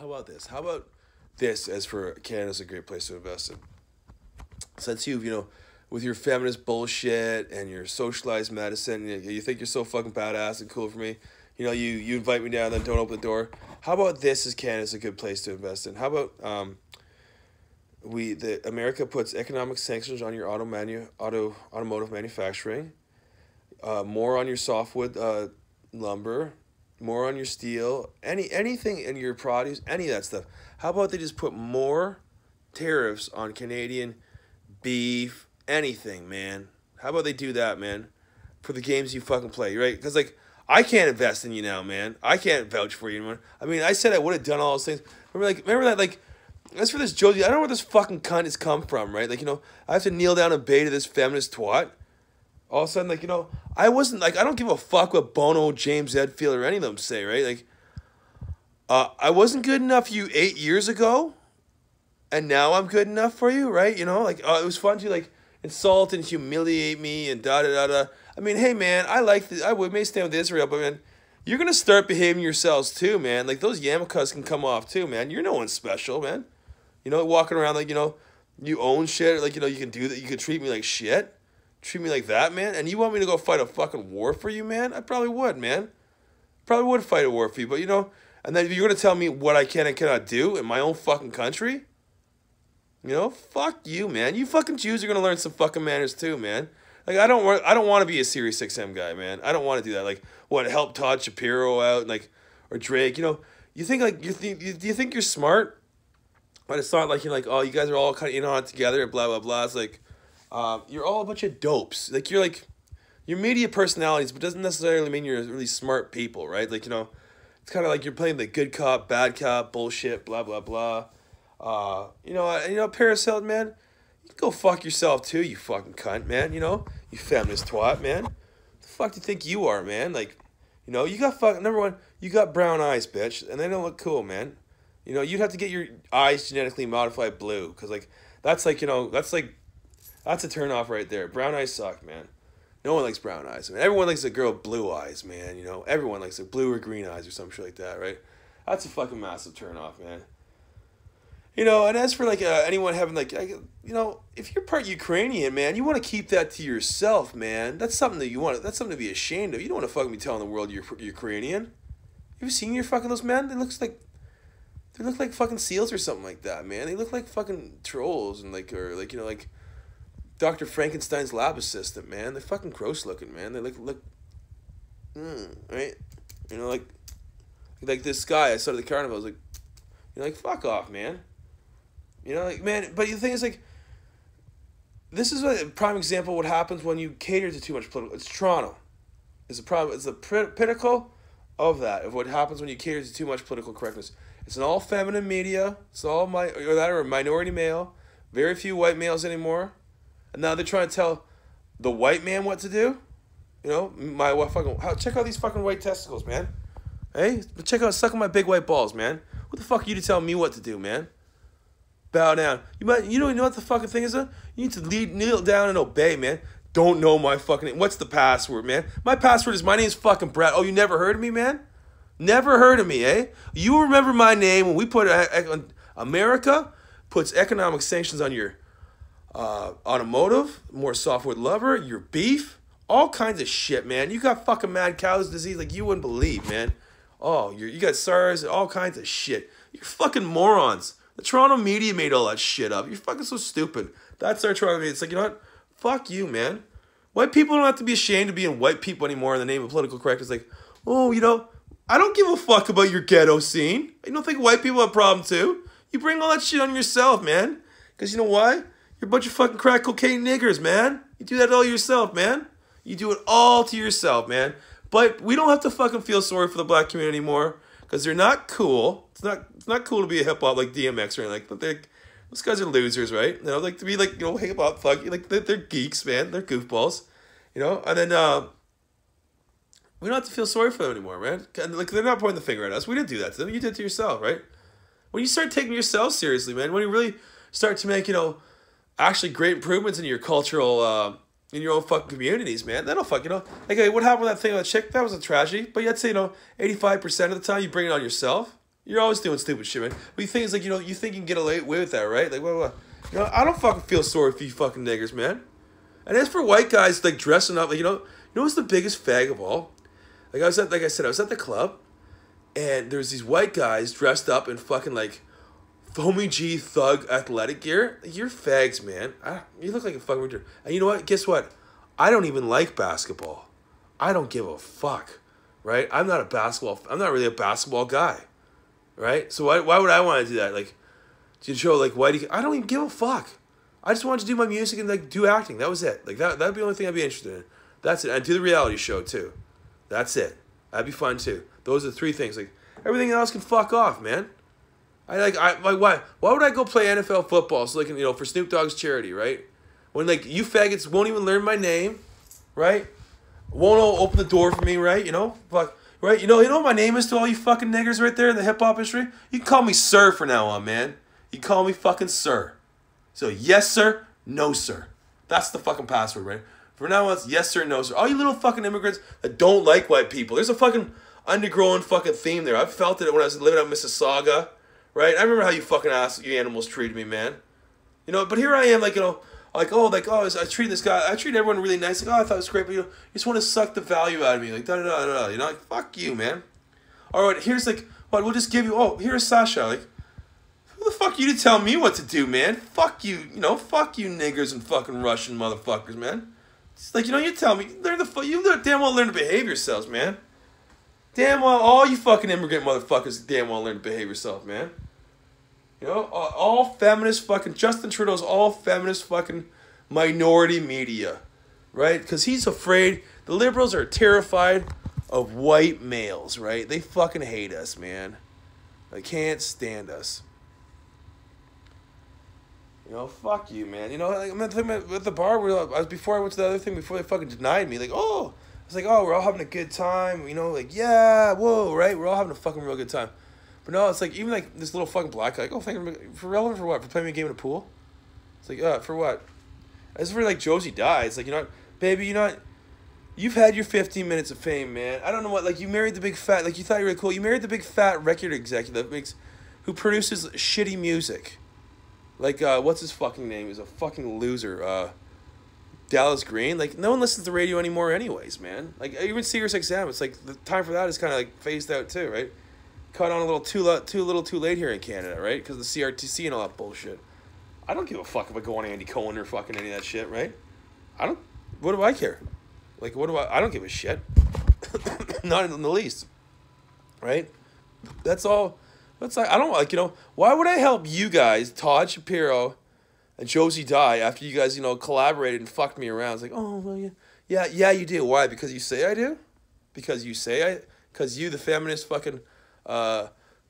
how about this? How about this as for Canada's a great place to invest in? Since with your feminist bullshit and your socialized medicine, you think you're so fucking badass and cool for me. You invite me down, then don't open the door. How about this as Canada's a good place to invest in? How about America puts economic sanctions on your automotive manufacturing, more on your softwood lumber, more on your steel, anything in your produce, any of that stuff. How about they just put more tariffs on Canadian beef, anything, man? How about they do that, man, for the games you fucking play, right? Because, like, I can't invest in you now, man. I can't vouch for you anymore. I mean, I said I would have done all those things. Remember that, like, as for this Josie, I don't know where this fucking cunt has come from, right? Like, I have to kneel down and beg to this feminist twat. All of a sudden, like, I wasn't, like, I don't give a fuck what Bono, James Hetfield, or any of them say, right? Like, I wasn't good enough for you 8 years ago, and now I'm good enough for you, right? Like, it was fun to, like, insult and humiliate me and da-da-da-da. I mean, hey, man, I may stand with Israel, but, man, you're going to start behaving yourselves, too, man. Like, those yarmulkes can come off, too, man. You're no one special, man. Walking around like, you own shit. Like, you can do that. You can treat me like shit. Treat me like that, man. And you want me to go fight a fucking war for you, man? I probably would, man. Probably would fight a war for you. But, and then you're going to tell me what I can and cannot do in my own fucking country? Fuck you, man. You fucking Jews are going to learn some fucking manners too, man. Like, I don't want to be a Sirius XM guy, man. I don't want to do that. Like, help Todd Shapiro out, like, or Drake. You think, like, do you think you're smart? But it's not like you're like, oh, you guys are all kind of in on it together and blah, blah, blah. It's like, you're all a bunch of dopes. Like, you're media personalities, but doesn't necessarily mean you're really smart people, right? Like, it's kind of like you're playing the good cop, bad cop, bullshit, blah, blah, blah. Paris Hilton, man, you can go fuck yourself too, you fucking cunt, man, you feminist twat, man. The fuck do you think you are, man? Like, you got number one, you got brown eyes, bitch, and they don't look cool, man. You'd have to get your eyes genetically modified blue, because, like, that's a turnoff right there. Brown eyes suck, man. No one likes brown eyes. I mean, everyone likes a girl with blue eyes, man, Everyone likes a blue or green eyes or some shit like that, right? That's a fucking massive turnoff, man. And as for, like, anyone having, like, if you're part Ukrainian, man, you want to keep that to yourself, man. That's something that's something to be ashamed of. You don't want to fucking be telling the world you're Ukrainian. You ever seen those men? They look like fucking seals or something like that, man. They look like fucking trolls and, like, or, like, like Dr. Frankenstein's lab assistant, man. They're fucking gross looking, man. They look, right? Like this guy I saw at the carnival. I was like, fuck off, man. Like, man, but the thing is, like, this is a prime example of what happens when you cater to too much political. It's Toronto. It's a problem. It's the pinnacle of that, of what happens when you cater to too much political correctness. It's an all feminine media. It's all or minority male. Very few white males anymore. And now they're trying to tell the white man what to do. Check out these fucking white testicles, man. Hey, check out sucking my big white balls, man. What the fuck are you to tell me what to do, man? Bow down. You don't know what the fucking thing is, though? You need to kneel down and obey, man. Don't know my fucking name. What's the password, man? My password is my name's fucking Brad. Oh, you never heard of me, man? Never heard of me, eh? You remember my name when we put America puts economic sanctions on your automotive, more softwood lumber, your beef, all kinds of shit, man. You got fucking mad cow's disease like you wouldn't believe, man. Oh, you got SARS, all kinds of shit. You're fucking morons. The Toronto media made all that shit up. You're fucking so stupid. That's our Toronto media. It's like, you know what? Fuck you, man. White people don't have to be ashamed of being white people anymore in the name of political correctness. Like, oh, I don't give a fuck about your ghetto scene. You don't think white people have a problem too? You bring all that shit on yourself, man. Because you know why? You're a bunch of fucking crack cocaine niggers, man. You do that all yourself, man. You do it all to yourself, man. But we don't have to fucking feel sorry for the black community anymore. Because they're not cool. It's not cool to be a hip hop like DMX or anything. But those guys are losers, right? Like to be like, hip hop fuck. Like they're geeks, man. They're goofballs. And then we don't have to feel sorry for them anymore, man. Like, they're not pointing the finger at us. We didn't do that to them. You did it to yourself, right? When you start taking yourself seriously, man, when you really start to make, actually great improvements in your cultural, in your own fucking communities, man, that'll fuck, like, hey, what happened with that thing on the chick? That was a tragedy. But yet, say, 85% of the time you bring it on yourself. You're always doing stupid shit, man. But you think it's like, you think you can get away with that, right? Like, what? I don't fucking feel sorry for you fucking niggers, man. And as for white guys, like, dressing up, like, what's the biggest fag of all? Like I said, I was at the club, and there's these white guys dressed up in fucking, like, Foamy G Thug athletic gear. Like, you're fags, man. You look like a fucking retard. And you know what? Guess what? I don't even like basketball. I don't give a fuck, right? I'm not really a basketball guy, right? So why would I want to do that? Like, to show, like, whitey, I don't even give a fuck. I just wanted to do my music and, like, do acting. That was it. Like, that'd be the only thing I'd be interested in. That's it. And do the reality show, too. That's it. That'd be fun, too. Those are the 3 things. Like, everything else can fuck off, man. Why would I go play NFL football so, like, for Snoop Dogg's charity, right? When, like, you faggots won't even learn my name, right? Won't open the door for me, right? Fuck, right? You know what my name is to all you fucking niggers right there in the hip-hop industry? You can call me sir from now on, man. You can call me fucking sir. So, yes, sir, no, sir. That's the fucking password, right? For now on, it's yes, sir, no, sir. All you little fucking immigrants that don't like white people. There's a fucking undergrown fucking theme there. I felt it when I was living out in Mississauga, right? I remember how you fucking you animals treated me, man. But here I am, like, I treat this guy, I treat everyone really nice. Like, I thought it was great, but you just want to suck the value out of me. Like, da-da-da-da-da. Like, fuck you, man. All right, here's, like, we'll just give you, here's Sasha. Like, who the fuck you to tell me what to do, man? Fuck you, fuck you niggers and fucking Russian motherfuckers, man. It's like, you tell me, damn well learn to behave yourselves, man. Damn well, all you fucking immigrant motherfuckers damn well learn to behave yourself, man. All feminist fucking, Justin Trudeau's all feminist fucking minority media, right? Because he's afraid, the liberals are terrified of white males, right? They fucking hate us, man. They can't stand us. Fuck you, man. I'm at the bar before I went to the other thing, before they fucking denied me, like, we're all having a good time, like, yeah, whoa, right? We're all having a fucking real good time. But no, it's like, even like this little fucking black guy, like, thank you, for relevant for what? For playing me a game in a pool? It's like, for what? As for like Josie dies, like, baby, you've had your 15 minutes of fame, man. I don't know what, like, you married the big fat, like, you thought you were really cool. You married the big fat record executive who produces shitty music. Like, what's his fucking name? He's a fucking loser. Dallas Green. Like, no one listens to radio anymore anyways, man. Like, even Sirius XM, it's like, the time for that is kind of like phased out too, right? Caught on a little too late here in Canada, right? Because of the CRTC and all that bullshit. I don't give a fuck if I go on Andy Cohen or fucking any of that shit, right? What do I care? Like, I don't give a shit. Not in the least. Right? That's all. That's like, I don't like, why would I help you guys, Todd Shapiro and Josie Dye, after you guys, collaborated and fucked me around? It's like, oh, well, yeah. Yeah, you do. Why? Because you say I do? Because you, the feminist fucking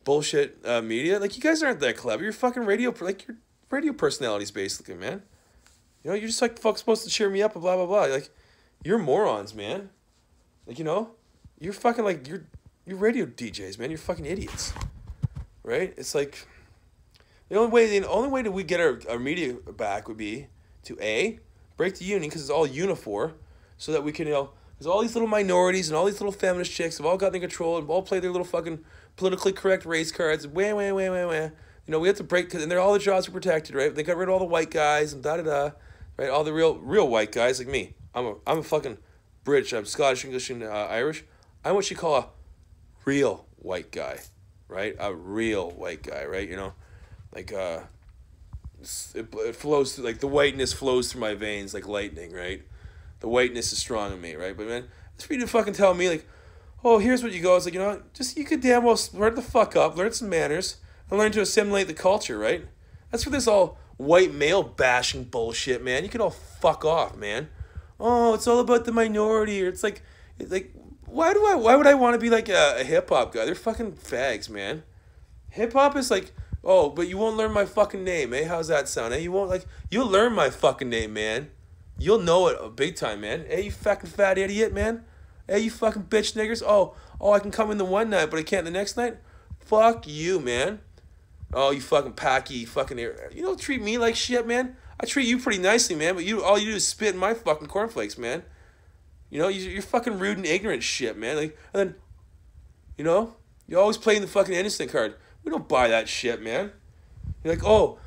bullshit media? Like, you guys aren't that clever. You're fucking you're radio personalities, basically, man. You're just, like, folks supposed to cheer me up and blah, blah, blah. Like, you're morons, man. Like, you're fucking, like, you're radio DJs, man. You're fucking idiots. Right? It's like, the only way that we get our media back would be to A, break the union, because it's all unifor, so that we can, because all these little minorities and all these little feminist chicks have all gotten in control and all play their little fucking politically correct race cards. We have to break, and all the jobs are protected, right? They got rid of all the white guys and da-da-da, right? All the real white guys like me. I'm a fucking British. I'm Scottish, English, and Irish. I'm what you call a real white guy. Right? A real white guy, right? Like, it flows through, like, the whiteness flows through my veins like lightning, right? The whiteness is strong in me, right? But, man, it's for you to fucking tell me, like, oh, here's what you go. It's like, you could damn well learn the fuck up, learn some manners, and learn to assimilate the culture, right? That's for this all white male bashing bullshit, man. You can all fuck off, man. Oh, it's all about the minority, or it's like, why would I want to be like a hip-hop guy? They're fucking fags, man. Hip-hop is like, oh, but you won't learn my fucking name, eh? How's that sound, eh? You'll learn my fucking name, man. You'll know it big time, man. Hey, you fucking fat idiot, man. Hey, you fucking bitch niggers. Oh, I can come in the one night, but I can't the next night? Fuck you, man. Oh, you fucking packy, fucking... You don't treat me like shit, man. I treat you pretty nicely, man, but all you do is spit in my fucking cornflakes, man. You're fucking rude and ignorant shit, man. Like, and then, you're always playing the fucking innocent card. We don't buy that shit, man. You're like, oh,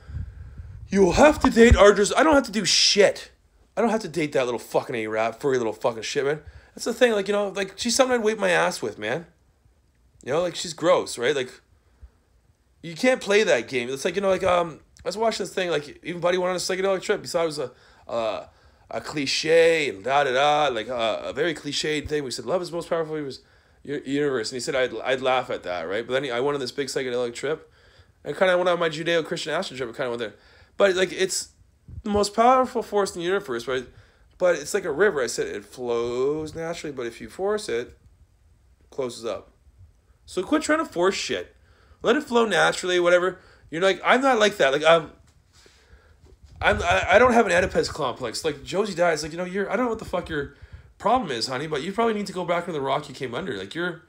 you have to date Ardris. I don't have to do shit. I don't have to date that little fucking A-Rap, furry little fucking shit, man. That's the thing, like, you know, like, she's something I'd wipe my ass with, man. You know, like, she's gross, right? Like, you can't play that game. It's like, you know, like, I was watching this thing, like, even Buddy went on a psychedelic trip. He thought it was a cliche and da-da-da, like, a very cliched thing. We said, love is most powerful universe. And he said, I'd laugh at that, right? But then I went on this big psychedelic trip. I kind of went on my Judeo-Christian astral trip. I kind of went there. But, like, it's the most powerful force in the universe, right? But it's like a river. I said it flows naturally, but if you force it, it closes up. So quit trying to force shit. Let it flow naturally, whatever. You're like, I'm not like that. Like, I don't have an Oedipus complex. Like, Josie dies. Like, you know, I don't know what the fuck your problem is, honey, but you probably need to go back into the rock you came under. Like, you're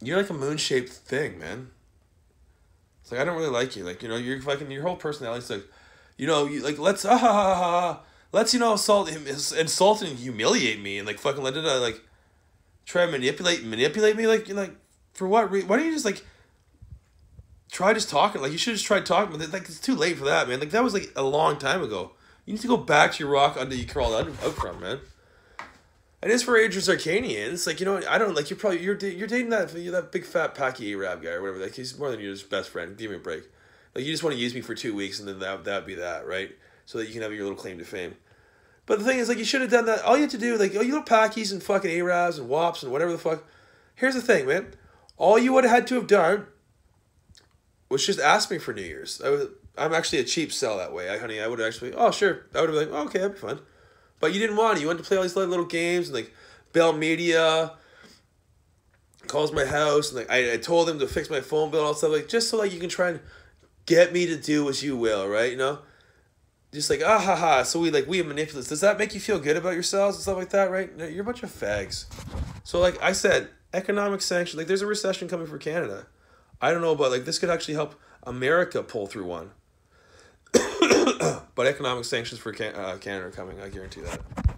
like a moon-shaped thing, man. It's like, I don't really like you. Like, you know, you're fucking, your whole personality's like, you know, let's, let's, you know, insult and humiliate me and, like, fucking let it, like, try to manipulate me, like, you're like, for what reason? Why don't you just, like, try just talking? Like, you should have just tried talking, but, like, it's too late for that, man. Like, that was, like, a long time ago. You need to go back to your rock under you crawled out from, man. And as for Ardris Arcanian, it's like, you know, I don't, like, you're dating that big fat packy A-Rap guy or whatever. Like, he's more than your best friend. Give me a break. Like, you just want to use me for 2 weeks and then that'd be that, right? So that you can have your little claim to fame. But the thing is, like, you should have done that. All you had to do, like, oh, you little packies and fucking A-Rabs and WAPs and whatever the fuck. Here's the thing, man. All you would have had to have done was just ask me for New Year's. I'm actually a cheap sell that way. Honey, I would have actually, oh, sure. I would have been like, oh, okay, that'd be fun. But you didn't want it. You wanted to play all these little games and, like, Bell Media calls my house. And, like, I told him to fix my phone bill and all that stuff. Like, just so, like, you can try and get me to do as you will, right? You know? Just like, ah, ha, ha. So we manipulate. Does that make you feel good about yourselves and stuff like that, right? No, you're a bunch of fags. So, like I said, economic sanctions. Like, there's a recession coming for Canada. I don't know about, like, this could actually help America pull through one. But economic sanctions for Canada are coming. I guarantee that.